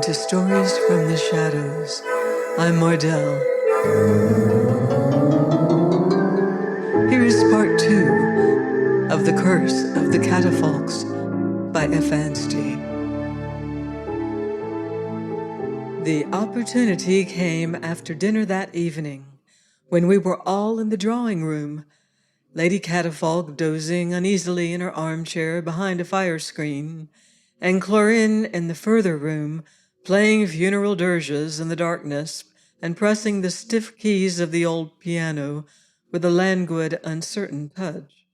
to Stories from the Shadows. I'm Mardell. Here is part 2 of The Curse of the Catafalques by F. Antsey. The opportunity came after dinner that evening, when we were all in the drawing room, Lady Catafalque dozing uneasily in her armchair behind a fire screen, and Chlorine in the further room, playing funeral dirges in the darkness and pressing the stiff keys of the old piano with a languid, uncertain touch.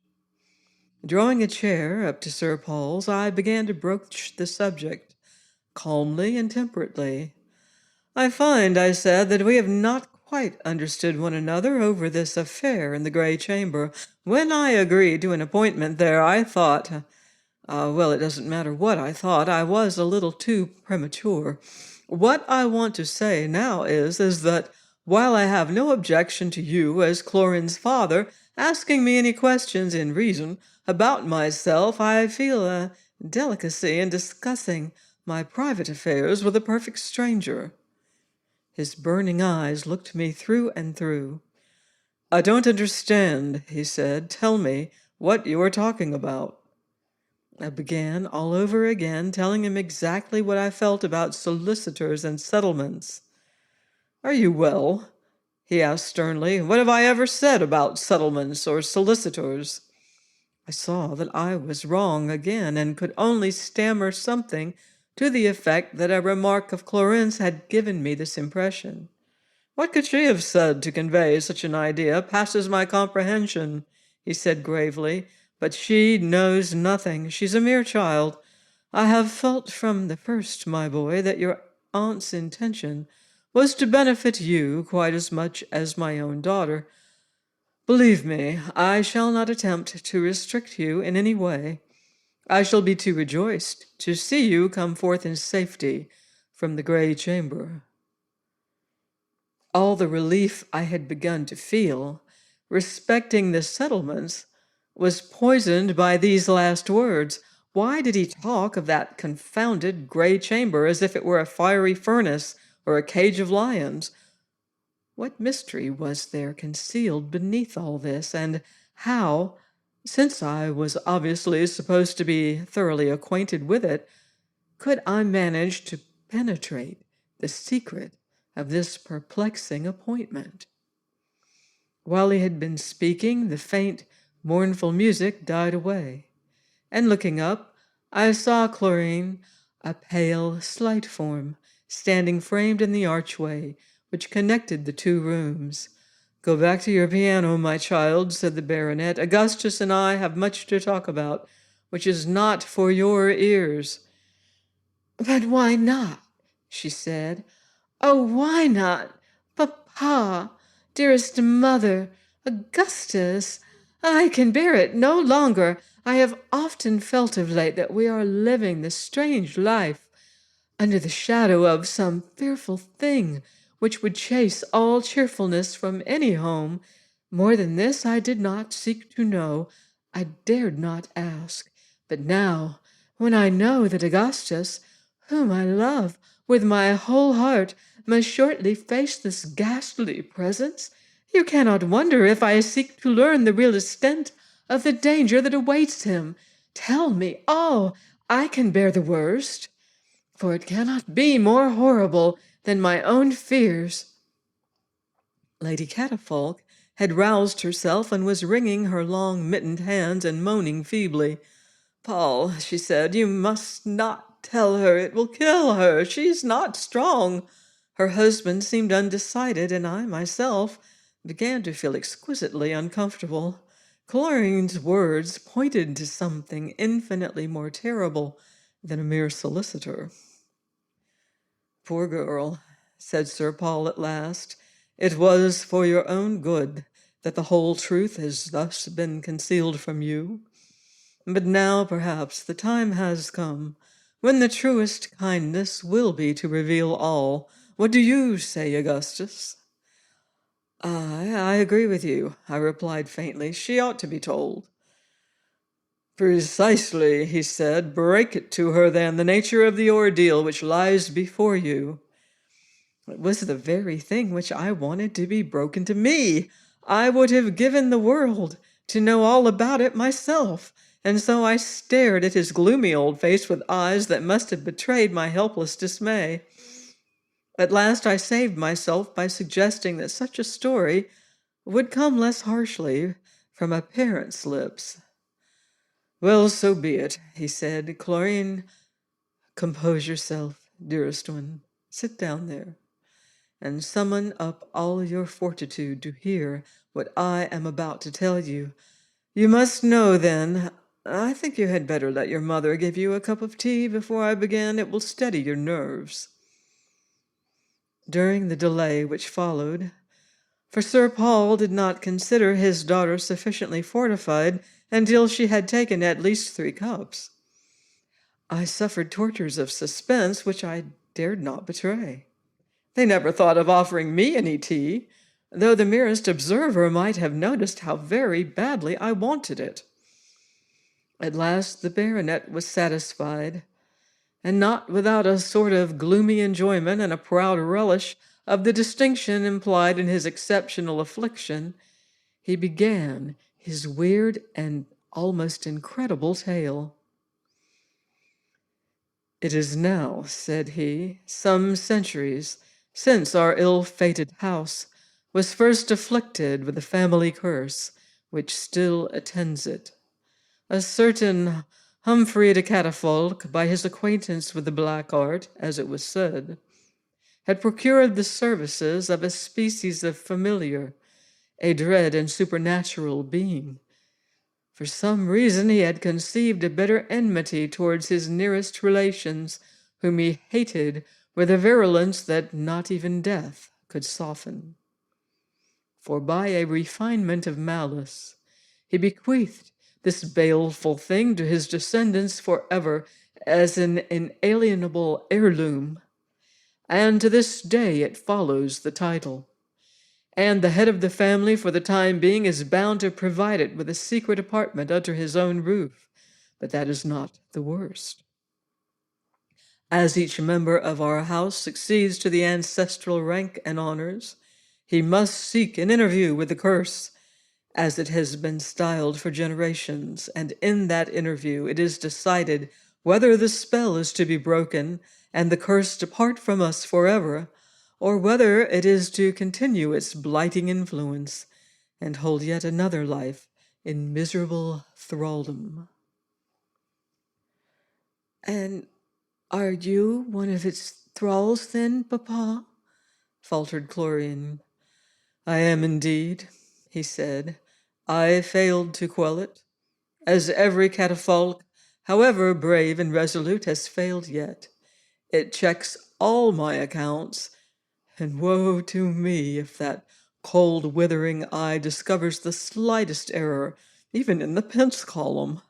Drawing a chair up to Sir Paul's, I began to broach the subject, calmly and temperately. "I find," I said, "that we have not quite understood one another over this affair in the Grey Chamber. When I agreed to an appointment there, I thought— well, it doesn't matter what I thought. I was a little too premature. What I want to say now is that while I have no objection to you, as Chlorine's father, asking me any questions in reason about myself, I feel a delicacy in discussing my private affairs with a perfect stranger." His burning eyes looked me through and through. "I don't understand," he said. "Tell me what you are talking about." I began all over again, telling him exactly what I felt about solicitors and settlements. "Are you well?" he asked sternly. "What have I ever said about settlements or solicitors?" I saw that I was wrong again, and could only stammer something to the effect that a remark of Chlorine's had given me this impression. "What could she have said to convey such an idea passes my comprehension," he said gravely. "But she knows nothing. She's a mere child. I have felt from the first, my boy, that your aunt's intention was to benefit you quite as much as my own daughter. Believe me, I shall not attempt to restrict you in any way. I shall be too rejoiced to see you come forth in safety from the Grey Chamber." All the relief I had begun to feel respecting the settlements was poisoned by these last words. Why did he talk of that confounded Grey Chamber as if it were a fiery furnace or a cage of lions? What mystery was there concealed beneath all this, and how, since I was obviously supposed to be thoroughly acquainted with it, could I manage to penetrate the secret of this perplexing appointment? While he had been speaking, the faint, mournful music died away, and looking up, I saw Chlorine, a pale, slight form, standing framed in the archway which connected the two rooms. "Go back to your piano, my child," said the baronet. "Augustus and I have much to talk about, which is not for your ears." "But why not?" she said. "Oh, why not? Papa, dearest mother, Augustus, I can bear it no longer. I have often felt of late that we are living this strange life under the shadow of some fearful thing which would chase all cheerfulness from any home. More than this I did not seek to know. I dared not ask. But now, when I know that Augustus, whom I love with my whole heart, must shortly face this ghastly presence, you cannot wonder if I seek to learn the real extent of the danger that awaits him. Tell me all. I can bear the worst, for it cannot be more horrible than my own fears." Lady Catafalque had roused herself and was wringing her long mittened hands and moaning feebly. "Paul," she said, "you must not tell her. It will kill her. She's not strong." Her husband seemed undecided, and I myself began to feel exquisitely uncomfortable. Chlorine's words pointed to something infinitely more terrible than a mere solicitor. "Poor girl," said Sir Paul at last. "It was for your own good that the whole truth has thus been concealed from you. But now, perhaps, the time has come when the truest kindness will be to reveal all. What do you say, Augustus?" "I agree with you," I replied faintly. "She ought to be told." Precisely, he said. Break it to her, then, the nature of the ordeal which lies before you. It was the very thing which I wanted to be broken to me. I would have given the world to know all about it myself, and so I stared at his gloomy old face with eyes that must have betrayed my helpless dismay. At last I saved myself by suggesting that such a story would come less harshly from a parent's lips. Well, so be it, he said. Chlorine, compose yourself, dearest one. Sit down there, and summon up all your fortitude to hear what I am about to tell you. You must know, then, I think you had better let your mother give you a cup of tea before I begin. It will steady your nerves. During the delay which followed, for Sir Paul did not consider his daughter sufficiently fortified until she had taken at least 3 cups, I suffered tortures of suspense which I dared not betray. They never thought of offering me any tea, though the merest observer might have noticed how very badly I wanted it. At last the baronet was satisfied, and not without a sort of gloomy enjoyment and a proud relish of the distinction implied in his exceptional affliction, he began his weird and almost incredible tale. It is now, said he, some centuries since our ill-fated house was first afflicted with the family curse which still attends it. A certain Humphrey de Catafalques, by his acquaintance with the black art, as it was said, had procured the services of a species of familiar, a dread and supernatural being. For some reason he had conceived a bitter enmity towards his nearest relations, whom he hated with a virulence that not even death could soften. For by a refinement of malice he bequeathed this baleful thing to his descendants forever as an inalienable heirloom, and to this day it follows the title. And the head of the family for the time being is bound to provide it with a secret apartment under his own roof. But that is not the worst. As each member of our house succeeds to the ancestral rank and honors, he must seek an interview with the curse, as it has been styled for generations, and in that interview it is decided whether the spell is to be broken and the curse depart from us forever, or whether it is to continue its blighting influence and hold yet another life in miserable thraldom. And are you one of its thralls, then, Papa? Faltered Chlorine. I am indeed, he said. I failed to quell it, as every catafalque, however brave and resolute, has failed yet. It checks all my accounts, and woe to me if that cold, withering eye discovers the slightest error, even in the pence column.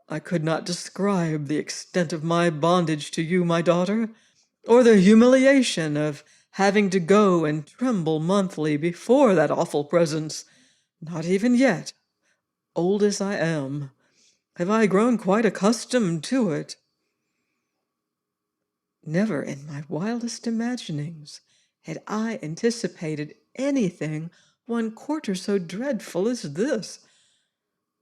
I could not describe the extent of my bondage to you, my daughter, or the humiliation of having to go and tremble monthly before that awful presence. Not even yet, old as I am, have I grown quite accustomed to it. Never in my wildest imaginings had I anticipated anything 1/4 so dreadful as this.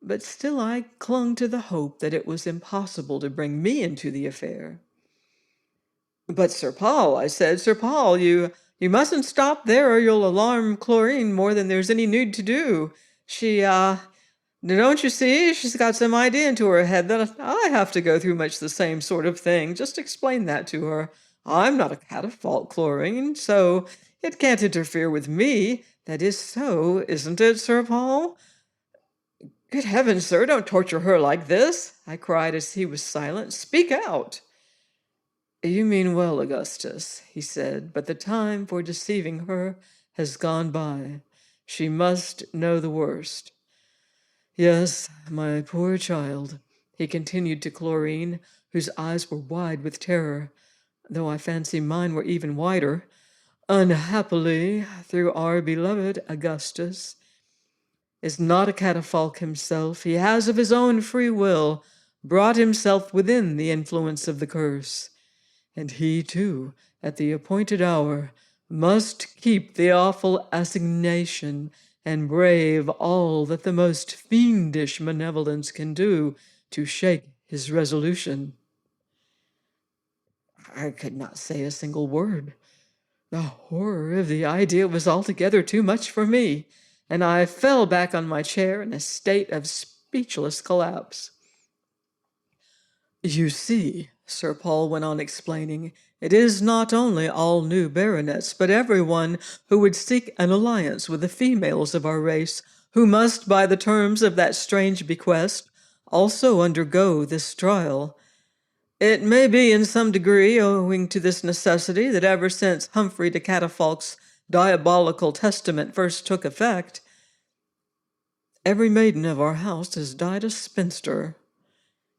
But still I clung to the hope that it was impossible to bring me into the affair. But Sir Paul, I said, Sir Paul, you mustn't stop there or you'll alarm Chlorine more than there's any need to do. Don't you see, she's got some idea into her head that I have to go through much the same sort of thing. Just explain that to her. I'm not a catafalque, Chlorine, so it can't interfere with me. That is so, isn't it, Sir Paul? Good heavens, sir, don't torture her like this, I cried as he was silent. Speak out. You mean well, Augustus, he said, but the time for deceiving her has gone by. She must know the worst. Yes, my poor child, he continued to Chlorine, whose eyes were wide with terror, though I fancy mine were even wider. Unhappily, through our beloved Augustus, is not a catafalque himself. He has of his own free will brought himself within the influence of the curse. And he, too, at the appointed hour, must keep the awful assignation and brave all that the most fiendish malevolence can do to shake his resolution. I could not say a single word. The horror of the idea was altogether too much for me, and I fell back on my chair in a state of speechless collapse. You see, Sir Paul went on explaining, it is not only all new baronets, but everyone who would seek an alliance with the females of our race, who must, by the terms of that strange bequest, also undergo this trial. It may be in some degree owing to this necessity that ever since Humphrey de Catafalque's diabolical testament first took effect, every maiden of our house has died a spinster.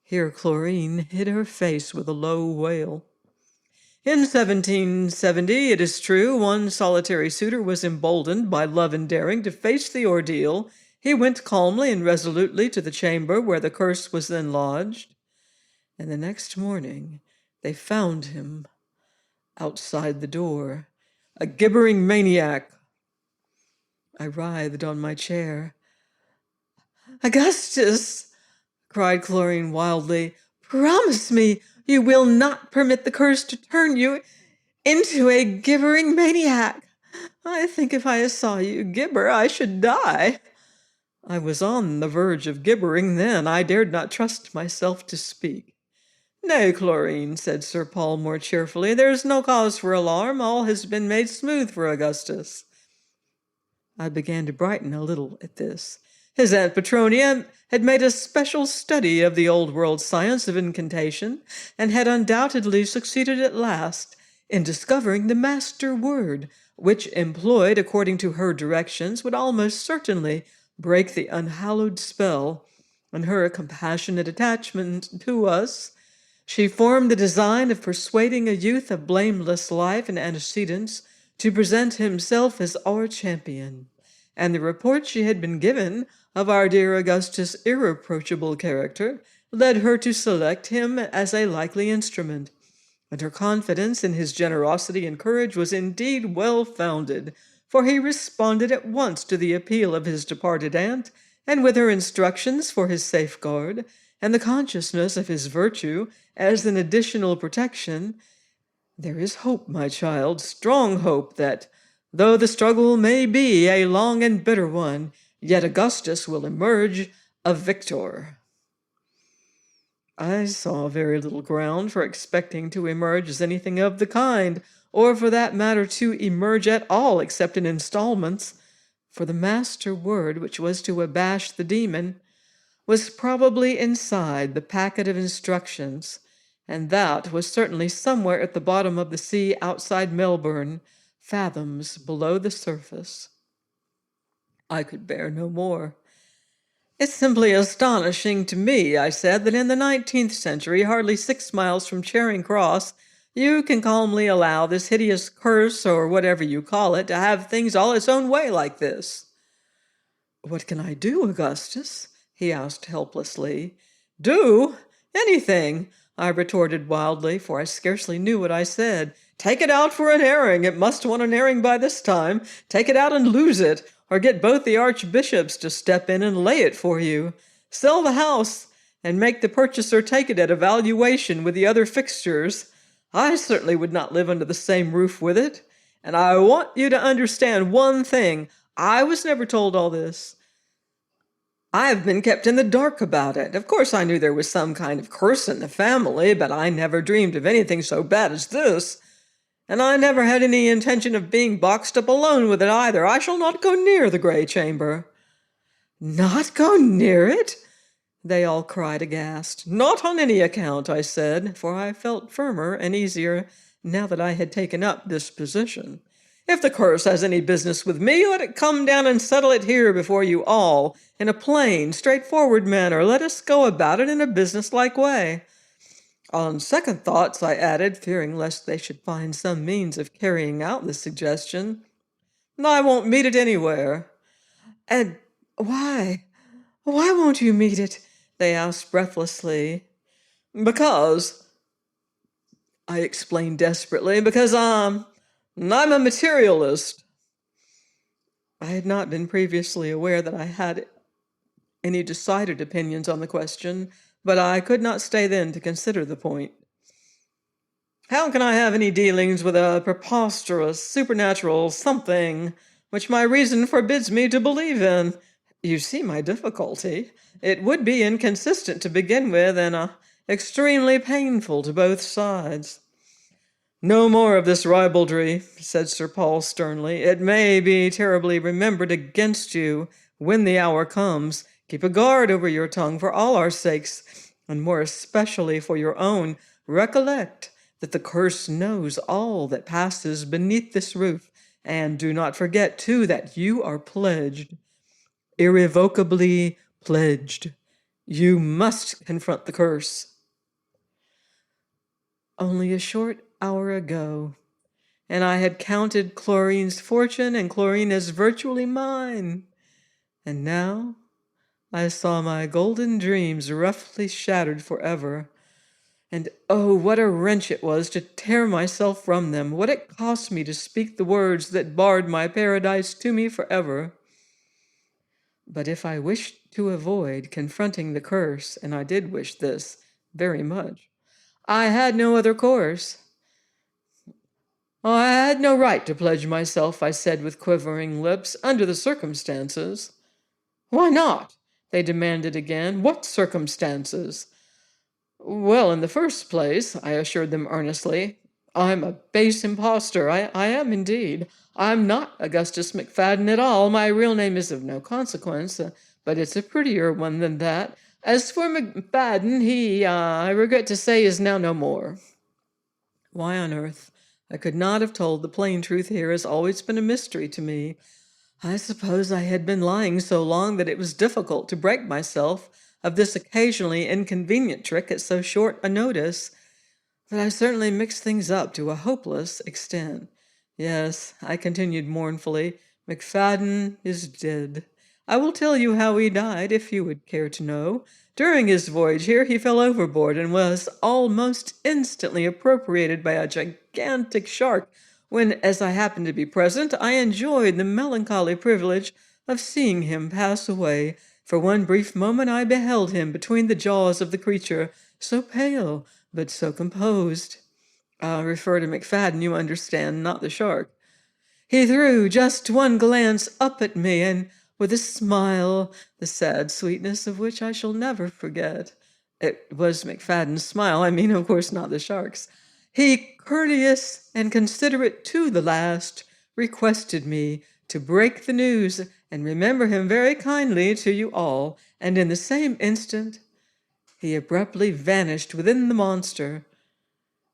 Here Chlorine hid her face with a low wail. In 1770, it is true, one solitary suitor was emboldened by love and daring to face the ordeal. He went calmly and resolutely to the chamber where the curse was then lodged, and the next morning they found him outside the door, a gibbering maniac. I writhed on my chair. Augustus, cried Chlorine wildly, promise me you will not permit the curse to turn you into a gibbering maniac. I think if I saw you gibber, I should die. I was on the verge of gibbering then. I dared not trust myself to speak. Nay, Chlorine, said Sir Paul more cheerfully, there is no cause for alarm. All has been made smooth for Augustus. I began to brighten a little at this. His Aunt Petronia had made a special study of the old-world science of incantation, and had undoubtedly succeeded at last in discovering the master word, which, employed according to her directions, would almost certainly break the unhallowed spell. In her compassionate attachment to us, she formed the design of persuading a youth of blameless life and antecedents to present himself as our champion, and the report she had been given of our dear Augustus' irreproachable character led her to select him as a likely instrument, and her confidence in his generosity and courage was indeed well-founded, for he responded at once to the appeal of his departed aunt, and with her instructions for his safeguard, and the consciousness of his virtue as an additional protection, there is hope, my child, strong hope that, though the struggle may be a long and bitter one, yet Augustus will emerge a victor. I saw very little ground for expecting to emerge as anything of the kind, or for that matter to emerge at all except in installments, for the master word which was to abash the demon was probably inside the packet of instructions, and that was certainly somewhere at the bottom of the sea outside Melbourne, fathoms below the surface. I could bear no more. It's simply astonishing to me, I said, that in the 19th century, hardly 6 miles from Charing Cross, you can calmly allow this hideous curse, or whatever you call it, to have things all its own way like this. What can I do, Augustus? He asked helplessly. Do? Anything, I retorted wildly, for I scarcely knew what I said. Take it out for an airing. It must want an airing by this time. Take it out and lose it, or get both the archbishops to step in and lay it for you. Sell the house, and make the purchaser take it at a valuation with the other fixtures. I certainly would not live under the same roof with it. And I want you to understand one thing. I was never told all this. I have been kept in the dark about it. Of course I knew there was some kind of curse in the family, but I never dreamed of anything so bad as this. And I never had any intention of being boxed up alone with it either. I shall not go near the Grey Chamber. Not go near it? They all cried aghast. Not on any account, I said, for I felt firmer and easier now that I had taken up this position. If the curse has any business with me, let it come down and settle it here before you all, in a plain, straightforward manner. Let us go about it in a businesslike way. On second thoughts, I added, fearing lest they should find some means of carrying out this suggestion, I won't meet it anywhere. And Why? Why won't you meet it? They asked breathlessly. Because, I explained desperately, because I'm a materialist. I had not been previously aware that I had any decided opinions on the question, but I could not stay then to consider the point. How can I have any dealings with a preposterous, supernatural something which my reason forbids me to believe in? You see my difficulty. It would be inconsistent to begin with, and extremely painful to both sides. No more of this ribaldry, said Sir Paul sternly. It may be terribly remembered against you when the hour comes. Keep a guard over your tongue for all our sakes, and more especially for your own. Recollect that the curse knows all that passes beneath this roof, and do not forget, too, that you are pledged, irrevocably pledged. You must confront the curse. Only a short hour ago, and I had counted Chlorine's fortune, and Chlorine is virtually mine. And now I saw my golden dreams roughly shattered forever. And oh, what a wrench it was to tear myself from them! What it cost me to speak the words that barred my paradise to me forever! But if I wished to avoid confronting the curse, and I did wish this very much, I had no other course. I had no right to pledge myself, I said with quivering lips, under the circumstances. Why not? They demanded again. What circumstances? Well, in the first place, I assured them earnestly, I'm a base impostor. I am indeed. I'm not Augustus McFadden at all. My real name is of no consequence, but it's a prettier one than that. As for McFadden, he, I regret to say, is now no more. Why on earth I could not have told the plain truth here has always been a mystery to me. I suppose I had been lying so long that it was difficult to break myself of this occasionally inconvenient trick at so short a notice, but I certainly mixed things up to a hopeless extent. Yes, I continued mournfully, McFadden is dead. I will tell you how he died, if you would care to know. During his voyage here, he fell overboard and was almost instantly appropriated by a gigantic shark. When, as I happened to be present, I enjoyed the melancholy privilege of seeing him pass away. For one brief moment I beheld him between the jaws of the creature, so pale, but so composed. I refer to McFadden, you understand, not the shark. He threw just one glance up at me, and with a smile, the sad sweetness of which I shall never forget. It was McFadden's smile, I mean, of course, not the shark's. He, courteous and considerate to the last, requested me to break the news and remember him very kindly to you all, and in the same instant he abruptly vanished within the monster,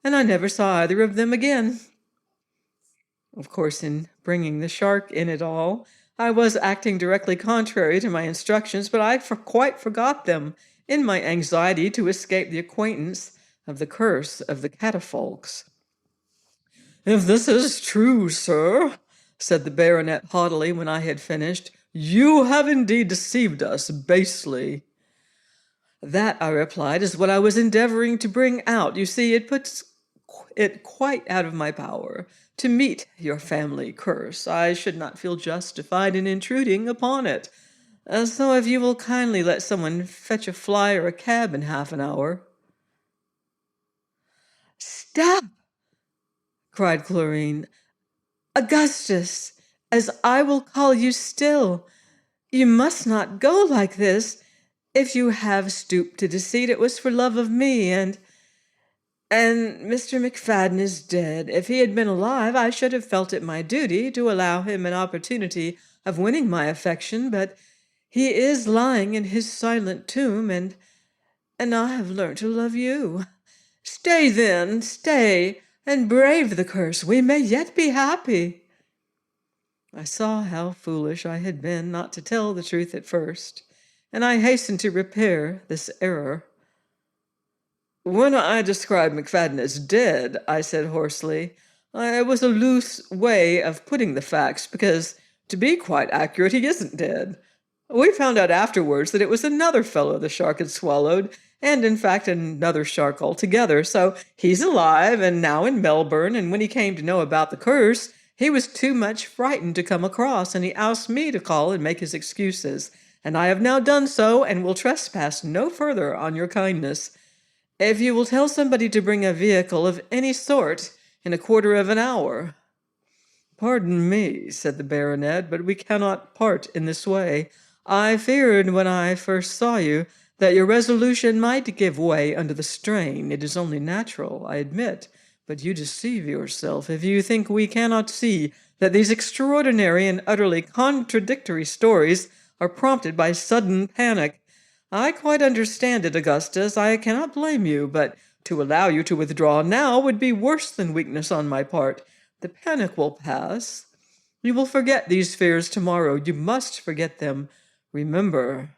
and I never saw either of them again. Of course, in bringing the shark in it all, I was acting directly contrary to my instructions, but I quite forgot them in my anxiety to escape the acquaintance of the curse of the Catafalques. If this is true, sir, said the baronet haughtily when I had finished, you have indeed deceived us basely. That, I replied, is what I was endeavoring to bring out. You see, it puts it quite out of my power to meet your family curse. I should not feel justified in intruding upon it. So if you will kindly let someone fetch a fly or a cab in half an hour. Stop! Cried Chlorine. Augustus, as I will call you still, you must not go like this. If you have stooped to deceit, it was for love of me, and Mr. McFadden is dead. If he had been alive, I should have felt it my duty to allow him an opportunity of winning my affection, but he is lying in his silent tomb, and I have learnt to love you. Stay, then, stay, and brave the curse. We may yet be happy. I saw how foolish I had been not to tell the truth at first, and I hastened to repair this error. When I described McFadden as dead, I said hoarsely, it was a loose way of putting the facts, because, to be quite accurate, he isn't dead. We found out afterwards that it was another fellow the shark had swallowed, and in fact another shark altogether. So he's alive and now in Melbourne, and when he came to know about the curse, he was too much frightened to come across, and he asked me to call and make his excuses. And I have now done so, and will trespass no further on your kindness. If you will tell somebody to bring a vehicle of any sort in a quarter of an hour. Pardon me, said the baronet, but we cannot part in this way. I feared when I first saw you that your resolution might give way under the strain. It is only natural, I admit, but you deceive yourself if you think we cannot see that these extraordinary and utterly contradictory stories are prompted by sudden panic. I quite understand it, Augustus. I cannot blame you, but to allow you to withdraw now would be worse than weakness on my part. The panic will pass. You will forget these fears tomorrow. You must forget them. Remember,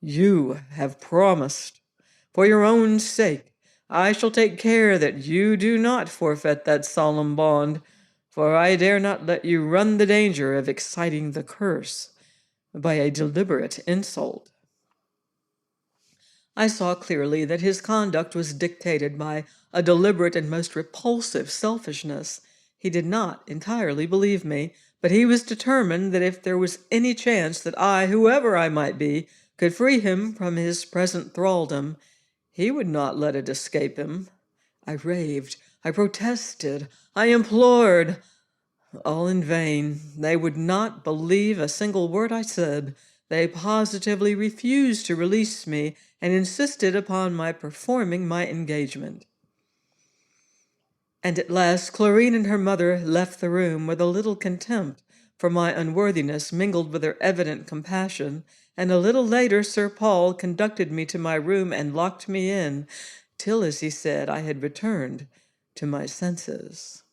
you have promised. For your own sake, I shall take care that you do not forfeit that solemn bond, for I dare not let you run the danger of exciting the curse by a deliberate insult. I saw clearly that his conduct was dictated by a deliberate and most repulsive selfishness. He did not entirely believe me, but he was determined that if there was any chance that I, whoever I might be, could free him from his present thraldom, he would not let it escape him. I raved, I protested, I implored. All in vain. They would not believe a single word I said. They positively refused to release me and insisted upon my performing my engagement. And at last Chlorine and her mother left the room with a little contempt for my unworthiness mingled with their evident compassion, and a little later Sir Paul conducted me to my room and locked me in, till, as he said, I had returned to my senses.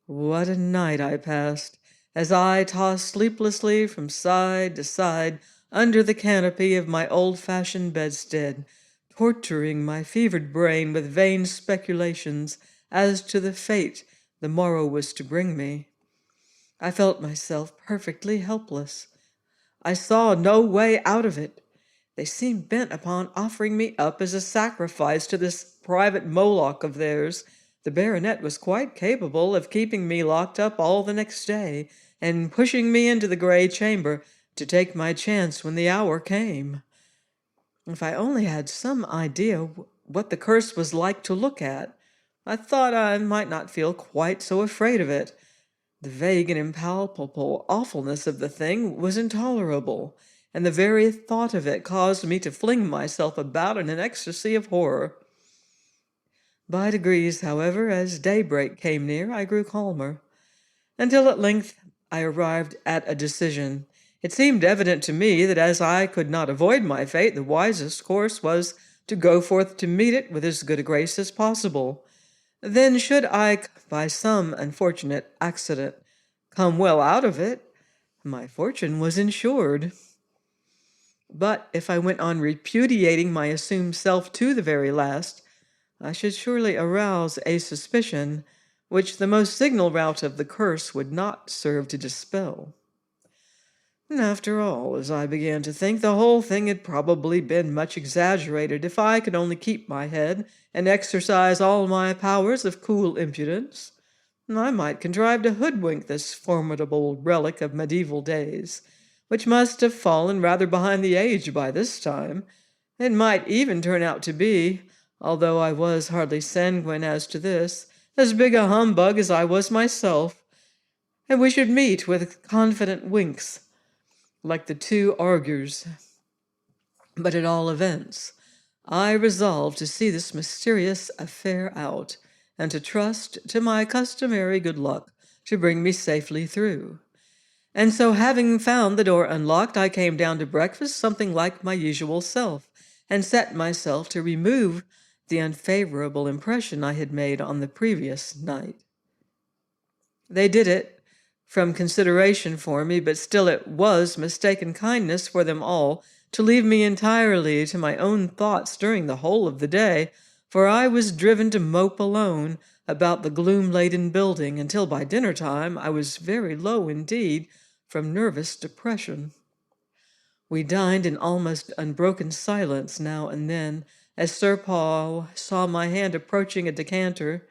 What a night I passed, as I tossed sleeplessly from side to side under the canopy of my old-fashioned bedstead, torturing my fevered brain with vain speculations as to the fate the morrow was to bring me. I felt myself perfectly helpless. I saw no way out of it. They seemed bent upon offering me up as a sacrifice to this private Moloch of theirs. The baronet was quite capable of keeping me locked up all the next day and pushing me into the gray chamber to take my chance when the hour came. If I only had some idea what the curse was like to look at, I thought I might not feel quite so afraid of it. The vague and impalpable awfulness of the thing was intolerable, and the very thought of it caused me to fling myself about in an ecstasy of horror. By degrees, however, as daybreak came near, I grew calmer, until at length I arrived at a decision. It seemed evident to me that as I could not avoid my fate, the wisest course was to go forth to meet it with as good a grace as possible. Then, should I, by some unfortunate accident, come well out of it, my fortune was insured. But if I went on repudiating my assumed self to the very last, I should surely arouse a suspicion which the most signal rout of the curse would not serve to dispel. And after all, as I began to think, the whole thing had probably been much exaggerated. If I could only keep my head and exercise all my powers of cool impudence, I might contrive to hoodwink this formidable relic of medieval days, which must have fallen rather behind the age by this time. It might even turn out to be, although I was hardly sanguine as to this, as big a humbug as I was myself, and we should meet with confident winks, like the two augurs. But at all events, I resolved to see this mysterious affair out, and to trust to my customary good luck to bring me safely through. And so, having found the door unlocked, I came down to breakfast something like my usual self, and set myself to remove the unfavorable impression I had made on the previous night. They did it from consideration for me, but still it was mistaken kindness for them all to leave me entirely to my own thoughts during the whole of the day, for I was driven to mope alone about the gloom-laden building until by dinner-time I was very low indeed from nervous depression. We dined in almost unbroken silence now and then. As Sir Paul saw my hand approaching a decanter,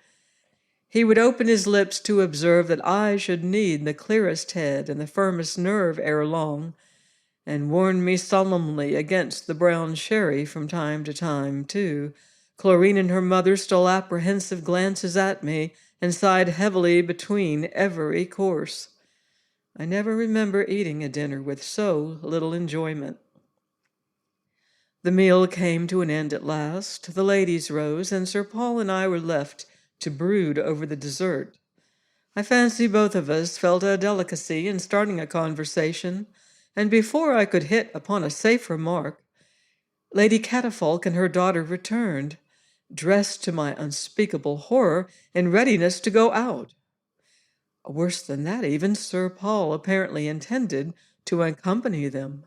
he would open his lips to observe that I should need the clearest head and the firmest nerve ere long, and warn me solemnly against the brown sherry from time to time, too. Chlorine and her mother stole apprehensive glances at me and sighed heavily between every course. I never remember eating a dinner with so little enjoyment. The meal came to an end at last. The ladies rose, and Sir Paul and I were left to brood over the dessert. I fancy both of us felt a delicacy in starting a conversation, and before I could hit upon a safe remark, Lady Catafalque and her daughter returned, dressed to my unspeakable horror, in readiness to go out. Worse than that, even Sir Paul apparently intended to accompany them,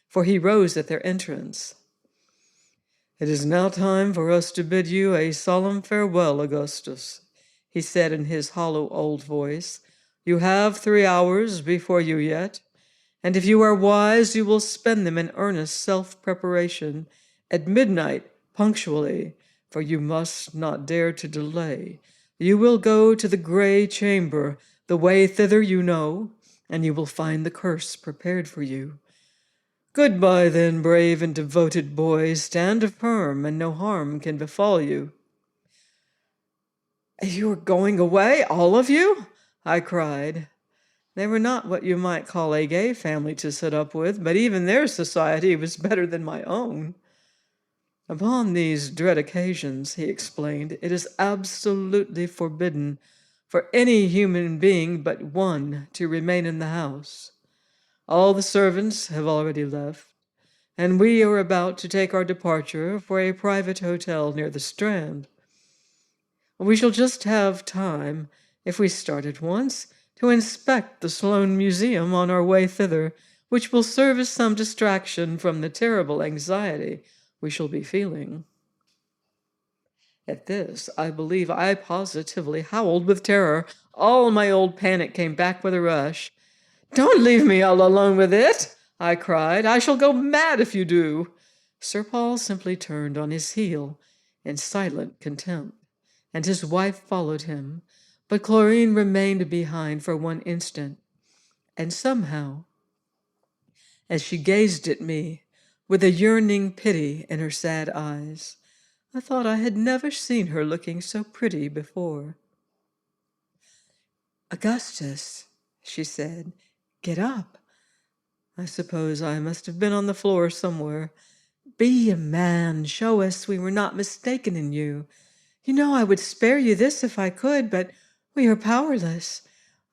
for he rose at their entrance. "It is now time for us to bid you a solemn farewell, Augustus," he said in his hollow old voice. "You have 3 hours before you yet, and if you are wise, you will spend them in earnest self-preparation at midnight punctually, for you must not dare to delay. You will go to the gray chamber. The way thither you know, and you will find the curse prepared for you. Goodbye, then, brave and devoted boys. Stand firm, and no harm can befall you." "You are going away, all of you?" I cried. They were not what you might call a gay family to sit up with, but even their society was better than my own. "Upon these dread occasions," he explained, "it is absolutely forbidden for any human being but one to remain in the house. All the servants have already left, and we are about to take our departure for a private hotel near the Strand. We shall just have time, if we start at once, to inspect the Sloane Museum on our way thither, which will serve as some distraction from the terrible anxiety we shall be feeling." At this, I believe I positively howled with terror. All my old panic came back with a rush. "Don't leave me all alone with it!" I cried. "I shall go mad if you do." Sir Paul simply turned on his heel in silent contempt, and his wife followed him, but Chlorine remained behind for one instant, and somehow, as she gazed at me with a yearning pity in her sad eyes, I thought I had never seen her looking so pretty before. "Augustus," she said, "get up." I suppose I must have been on the floor somewhere. "Be a man. Show us we were not mistaken in you. You know I would spare you this if I could, but we are powerless.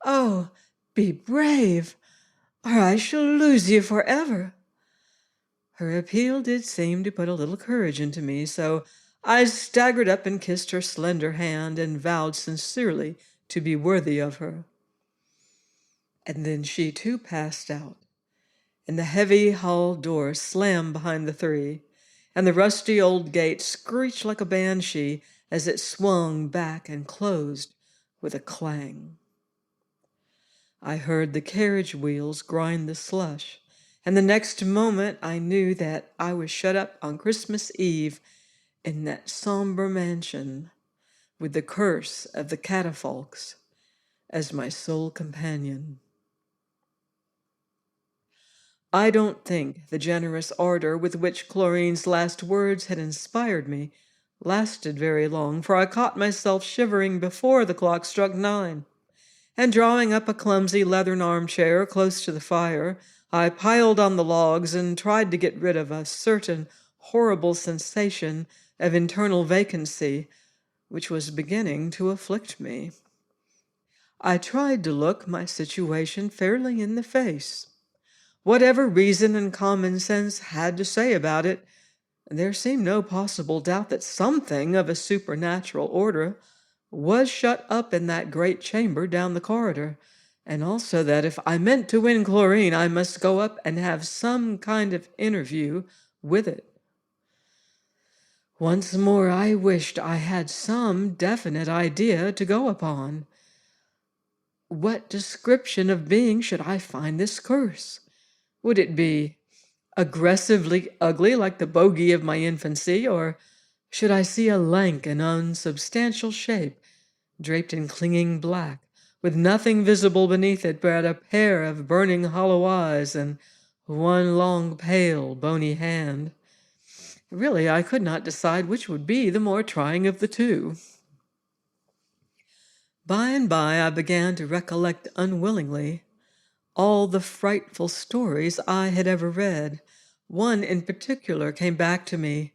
Oh, be brave, or I shall lose you forever." Her appeal did seem to put a little courage into me, so I staggered up and kissed her slender hand and vowed sincerely to be worthy of her. And then she too passed out, and the heavy hall door slammed behind the three, and the rusty old gate screeched like a banshee as it swung back and closed with a clang. I heard the carriage wheels grind the slush, and the next moment I knew that I was shut up on Christmas Eve in that somber mansion with the curse of the Catafalques as my sole companion. I don't think the generous ardor with which Chlorine's last words had inspired me lasted very long, for I caught myself shivering before the clock struck 9, and drawing up a clumsy leathern armchair close to the fire, I piled on the logs and tried to get rid of a certain horrible sensation of internal vacancy which was beginning to afflict me. I tried to look my situation fairly in the face. Whatever reason and common sense had to say about it, there seemed no possible doubt that something of a supernatural order was shut up in that great chamber down the corridor, and also that if I meant to win Chlorine, I must go up and have some kind of interview with it. Once more I wished I had some definite idea to go upon. What description of being should I find this curse? Would it be aggressively ugly like the bogey of my infancy, or should I see a lank and unsubstantial shape, draped in clinging black, with nothing visible beneath it but a pair of burning hollow eyes and one long, pale, bony hand? Really, I could not decide which would be the more trying of the two. By and by I began to recollect unwillingly all the frightful stories I had ever read. One in particular came back to me: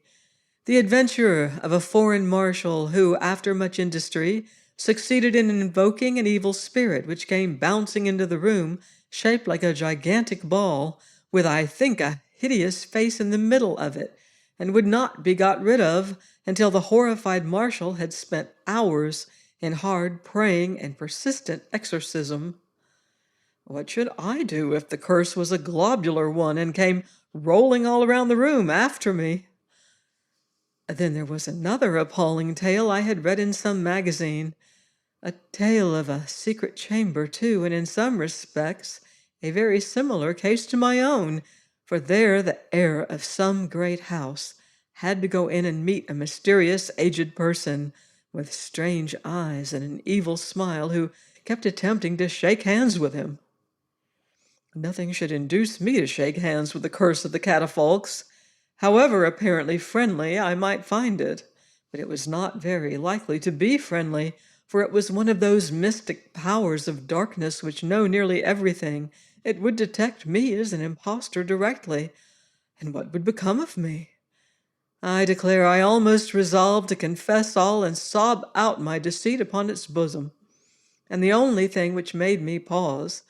the adventure of a foreign marshal who, after much industry, succeeded in invoking an evil spirit which came bouncing into the room, shaped like a gigantic ball, with, I think, a hideous face in the middle of it, and would not be got rid of until the horrified marshal had spent hours in hard praying and persistent exorcism. What should I do if the curse was a globular one and came rolling all around the room after me? Then there was another appalling tale I had read in some magazine, a tale of a secret chamber, too, and in some respects a very similar case to my own, for there the heir of some great house had to go in and meet a mysterious aged person with strange eyes and an evil smile who kept attempting to shake hands with him. Nothing should induce me to shake hands with the curse of the Catafalques, however apparently friendly I might find it. But it was not very likely to be friendly, for it was one of those mystic powers of darkness which know nearly everything. It would detect me as an impostor directly, and what would become of me? I declare I almost resolved to confess all and sob out my deceit upon its bosom. And the only thing which made me pause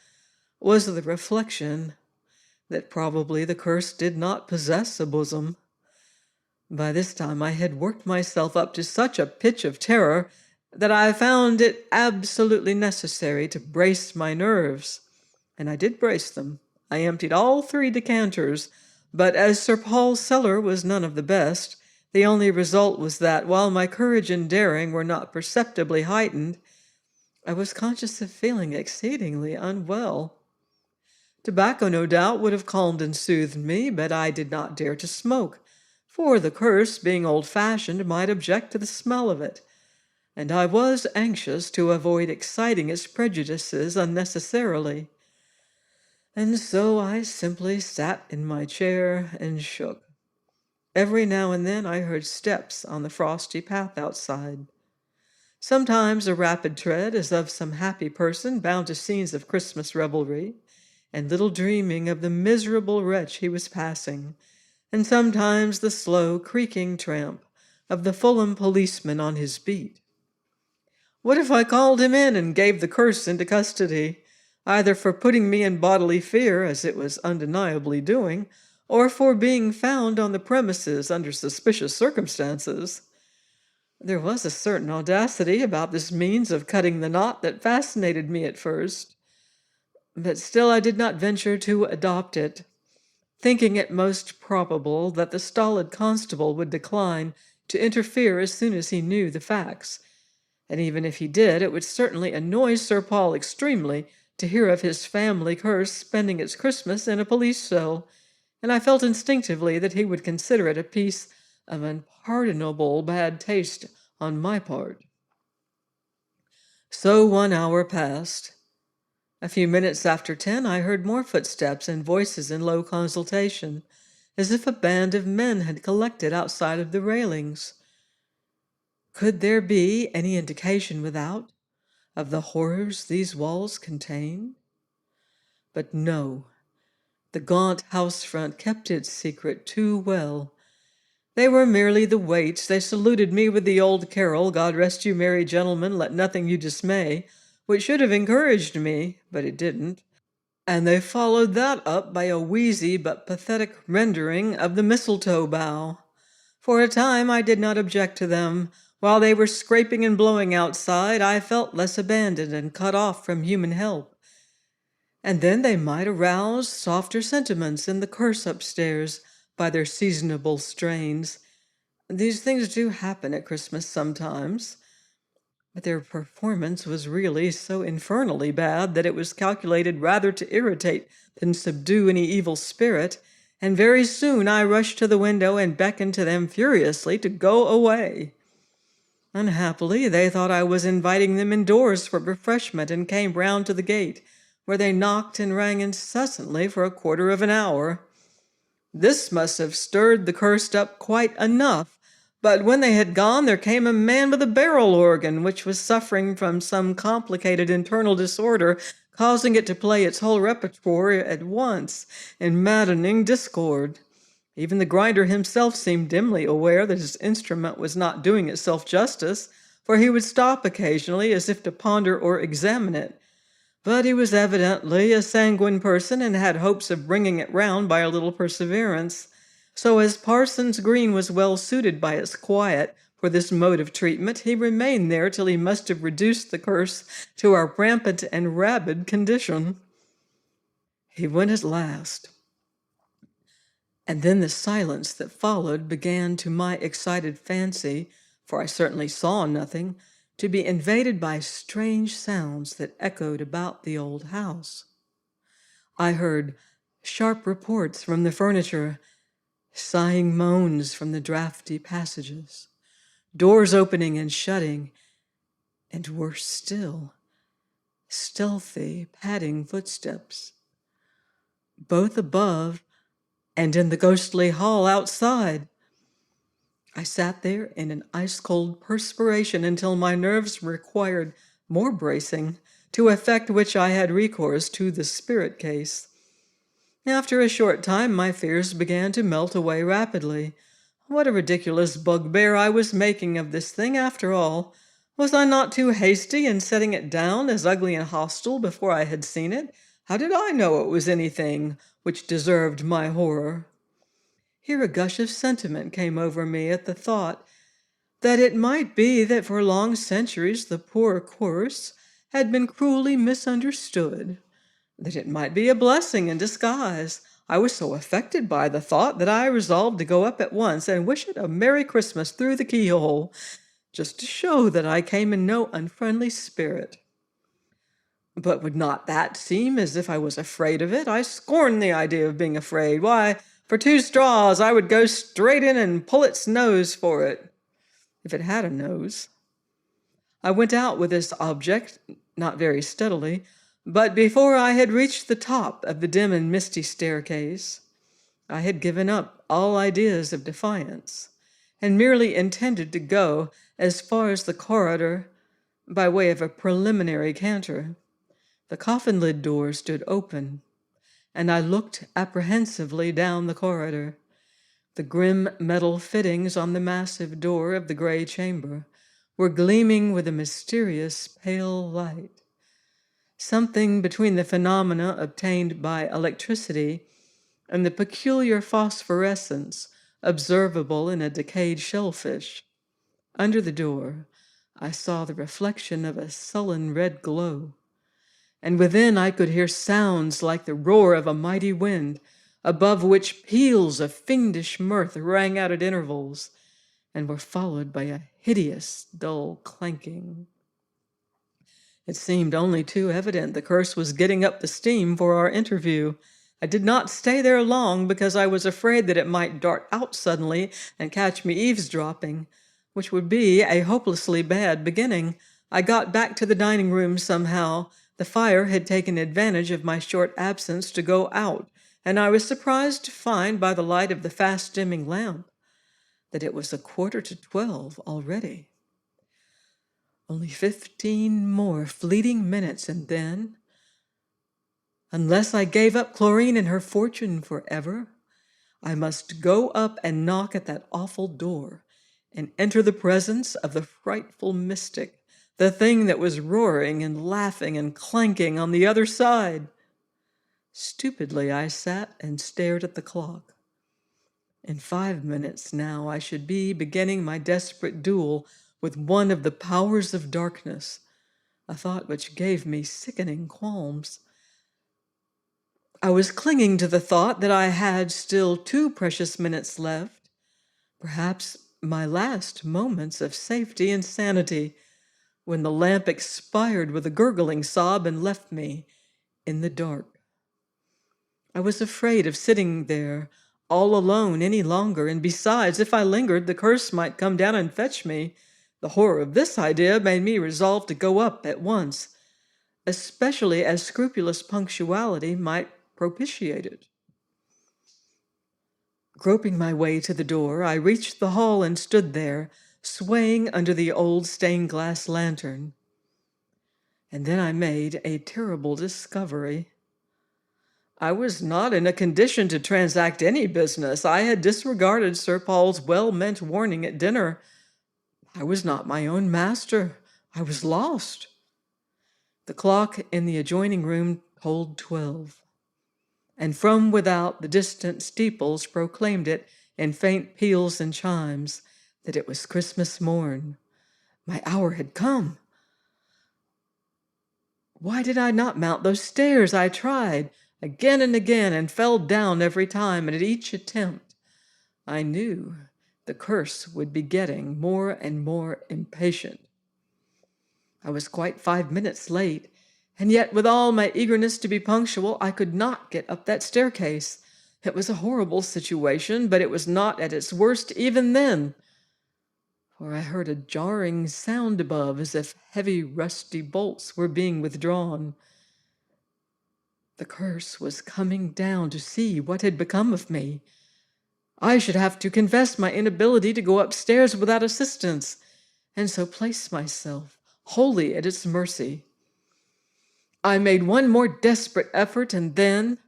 was the reflection that probably the curse did not possess a bosom. By this time I had worked myself up to such a pitch of terror that I found it absolutely necessary to brace my nerves. And I did brace them. I emptied all 3 decanters, but as Sir Paul's cellar was none of the best, the only result was that, while my courage and daring were not perceptibly heightened, I was conscious of feeling exceedingly unwell. Tobacco, no doubt, would have calmed and soothed me, but I did not dare to smoke, for the curse, being old-fashioned, might object to the smell of it, and I was anxious to avoid exciting its prejudices unnecessarily. And so I simply sat in my chair and shook. Every now and then I heard steps on the frosty path outside. Sometimes a rapid tread, as of some happy person bound to scenes of Christmas revelry, and little dreaming of the miserable wretch he was passing, and sometimes the slow, creaking tramp of the Fulham policeman on his beat. What if I called him in and gave the curse into custody, either for putting me in bodily fear, as it was undeniably doing, or for being found on the premises under suspicious circumstances? There was a certain audacity about this means of cutting the knot that fascinated me at first, but still I did not venture to adopt it, thinking it most probable that the stolid constable would decline to interfere as soon as he knew the facts, and even if he did, it would certainly annoy Sir Paul extremely to hear of his family curse spending its Christmas in a police cell, and I felt instinctively that he would consider it a piece of unpardonable bad taste on my part. So 1 hour passed. A few minutes after 10, I heard more footsteps and voices in low consultation, as if a band of men had collected outside of the railings. Could there be any indication without of the horrors these walls contain? But no, the gaunt house front kept its secret too well. They were merely the waits. They saluted me with the old carol, "God rest you, merry gentlemen, let nothing you dismay," which should have encouraged me, but it didn't. And they followed that up by a wheezy but pathetic rendering of the mistletoe bough. For a time I did not object to them. While they were scraping and blowing outside, I felt less abandoned and cut off from human help. And then they might arouse softer sentiments in the curse upstairs by their seasonable strains. These things do happen at Christmas sometimes, but their performance was really so infernally bad that it was calculated rather to irritate than subdue any evil spirit, and very soon I rushed to the window and beckoned to them furiously to go away. Unhappily, they thought I was inviting them indoors for refreshment and came round to the gate, where they knocked and rang incessantly for a quarter of an hour. This must have stirred the cursed up quite enough, but when they had gone, there came a man with a barrel organ, which was suffering from some complicated internal disorder, causing it to play its whole repertoire at once in maddening discord. Even the grinder himself seemed dimly aware that his instrument was not doing itself justice, for he would stop occasionally as if to ponder or examine it. But he was evidently a sanguine person and had hopes of bringing it round by a little perseverance. So as Parson's Green was well suited by its quiet for this mode of treatment, he remained there till he must have reduced the curse to a rampant and rabid condition. He went at last. And then the silence that followed began, to my excited fancy, for I certainly saw nothing, to be invaded by strange sounds that echoed about the old house. I heard sharp reports from the furniture, sighing moans from the draughty passages, doors opening and shutting, and worse still, stealthy, padding footsteps, both above and in the ghostly hall outside. I sat there in an ice-cold perspiration until my nerves required more bracing, to effect which I had recourse to the spirit case. After a short time, my fears began to melt away rapidly. What a ridiculous bugbear I was making of this thing, after all! Was I not too hasty in setting it down as ugly and hostile before I had seen it? How did I know it was anything which deserved my horror? Here a gush of sentiment came over me at the thought that it might be that for long centuries the poor course had been cruelly misunderstood, that it might be a blessing in disguise. I was so affected by the thought that I resolved to go up at once and wish it a Merry Christmas through the keyhole, just to show that I came in no unfriendly spirit. But would not that seem as if I was afraid of it? I scorn the idea of being afraid. Why, for 2 straws, I would go straight in and pull its nose for it, if it had a nose. I went out with this object, not very steadily, but before I had reached the top of the dim and misty staircase, I had given up all ideas of defiance, and merely intended to go as far as the corridor by way of a preliminary canter. The coffin-lid door stood open, and I looked apprehensively down the corridor. The grim metal fittings on the massive door of the gray chamber were gleaming with a mysterious pale light, something between the phenomena obtained by electricity and the peculiar phosphorescence observable in a decayed shellfish. Under the door, I saw the reflection of a sullen red glow, and within I could hear sounds like the roar of a mighty wind, above which peals of fiendish mirth rang out at intervals, and were followed by a hideous, dull clanking. It seemed only too evident the curse was getting up the steam for our interview. I did not stay there long because I was afraid that it might dart out suddenly and catch me eavesdropping, which would be a hopelessly bad beginning. I got back to the dining room somehow. The fire had taken advantage of my short absence to go out, and I was surprised to find by the light of the fast-dimming lamp that it was 11:45 already. Only 15 more fleeting minutes, and then, unless I gave up Chlorine and her fortune forever, I must go up and knock at that awful door and enter the presence of the frightful mystic, the thing that was roaring and laughing and clanking on the other side. Stupidly I sat and stared at the clock. In 5 minutes now I should be beginning my desperate duel with one of the powers of darkness, a thought which gave me sickening qualms. I was clinging to the thought that I had still 2 precious minutes left, perhaps my last moments of safety and sanity, when the lamp expired with a gurgling sob and left me in the dark. I was afraid of sitting there all alone any longer, and besides, if I lingered, the curse might come down and fetch me. The horror of this idea made me resolve to go up at once, especially as scrupulous punctuality might propitiate it. Groping my way to the door, I reached the hall and stood there, swaying under the old stained-glass lantern. And then I made a terrible discovery. I was not in a condition to transact any business. I had disregarded Sir Paul's well-meant warning at dinner. I was not my own master. I was lost. The clock in the adjoining room tolled 12, and from without the distant steeples proclaimed it in faint peals and chimes that it was Christmas morn. My hour had come. Why did I not mount those stairs? I tried again and again and fell down every time, and at each attempt I knew the curse would be getting more and more impatient. I was quite 5 minutes late, and yet with all my eagerness to be punctual, I could not get up that staircase. It was a horrible situation, but it was not at its worst even then, for I heard a jarring sound above as if heavy rusty bolts were being withdrawn. The curse was coming down to see what had become of me. I should have to confess my inability to go upstairs without assistance, and so place myself wholly at its mercy. I made one more desperate effort, and then,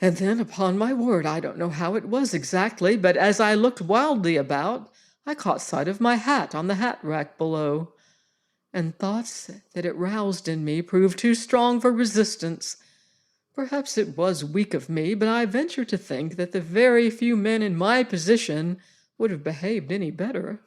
upon my word, I don't know how it was exactly, but as I looked wildly about, I caught sight of my hat on the hat rack below, and thoughts that it roused in me proved too strong for resistance. Perhaps it was weak of me, but I venture to think that the very few men in my position would have behaved any better.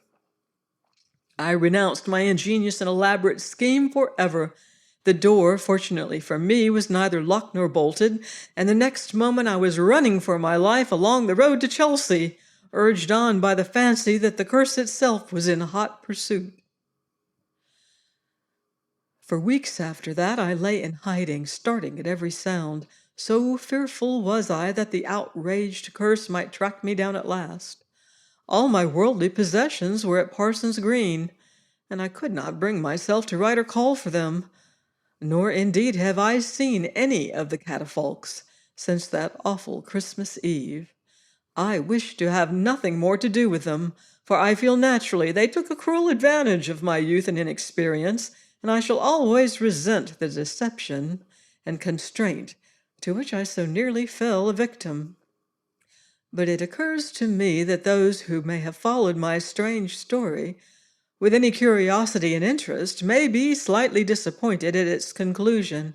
I renounced my ingenious and elaborate scheme forever. The door, fortunately for me, was neither locked nor bolted, and the next moment I was running for my life along the road to Chelsea, urged on by the fancy that the curse itself was in hot pursuit. For weeks after that I lay in hiding, starting at every sound. So fearful was I that the outraged curse might track me down at last. All my worldly possessions were at Parson's Green, and I could not bring myself to write or call for them. Nor indeed have I seen any of the Catafalques since that awful Christmas Eve. I wish to have nothing more to do with them, for I feel naturally they took a cruel advantage of my youth and inexperience, and I shall always resent the deception and constraint to which I so nearly fell a victim. But it occurs to me that those who may have followed my strange story with any curiosity and interest may be slightly disappointed at its conclusion,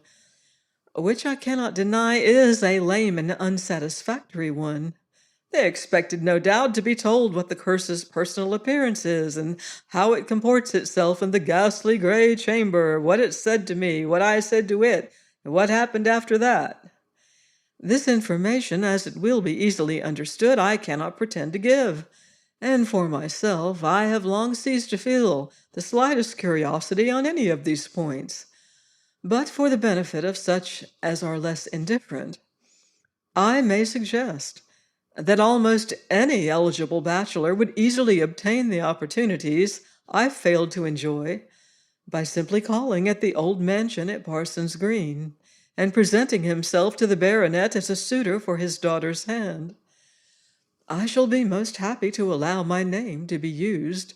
which I cannot deny is a lame and unsatisfactory one. They expected, no doubt, to be told what the curse's personal appearance is, and how it comports itself in the ghastly gray chamber, what it said to me, what I said to it, and what happened after that. This information, as it will be easily understood, I cannot pretend to give, and for myself, I have long ceased to feel the slightest curiosity on any of these points. But for the benefit of such as are less indifferent, I may suggest that almost any eligible bachelor would easily obtain the opportunities I failed to enjoy by simply calling at the old mansion at Parson's Green and presenting himself to the baronet as a suitor for his daughter's hand. I shall be most happy to allow my name to be used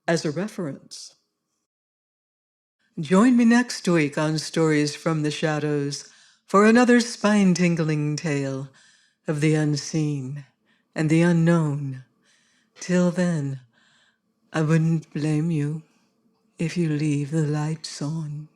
as a reference. Join me next week on Stories from the Shadows for another spine-tingling tale of the unseen and the unknown. Till then, I wouldn't blame you if you leave the lights on.